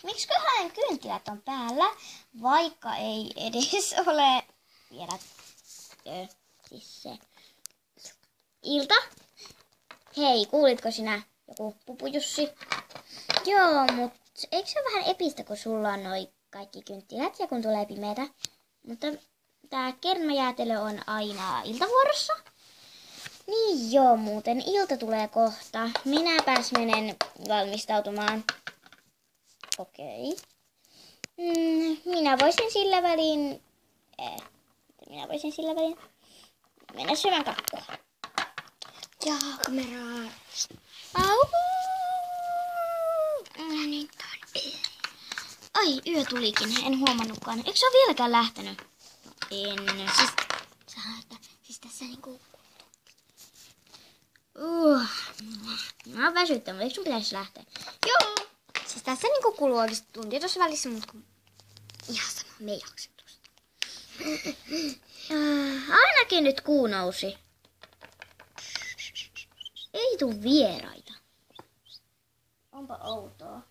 Miksiköhän kynttilät on päällä, vaikka ei edes ole vielä siis se ilta? Hei, kuulitko sinä joku Pupujussi? Joo, mut eikö se ole vähän epistä, kun sulla on noi kaikki kynttilät ja kun tulee pimeätä? Mutta tää kermajäätelö on aina iltavuorossa. Niin joo, muuten ilta tulee kohta. Minäpäs menen valmistautumaan. Okei. Minä voisin sillä välin mennä syömään kakkua. Ja kameraa. Au! Nyt on Ai, yö tulikin. En huomannutkaan. Eikö se ole vieläkään lähtenyt? No, en. Siis tässä niinku... Mä oon väsyttänyt, mutta eikö sun pitäisi lähteä? Joo! Siis tässä niinku kuluu oikeesti tuntia tuossa välissä, mutta ihan sama, me ei jaksa tuosta. Ainakin nyt kuu nousi. Ei tuu vieraita. Onpa outoa.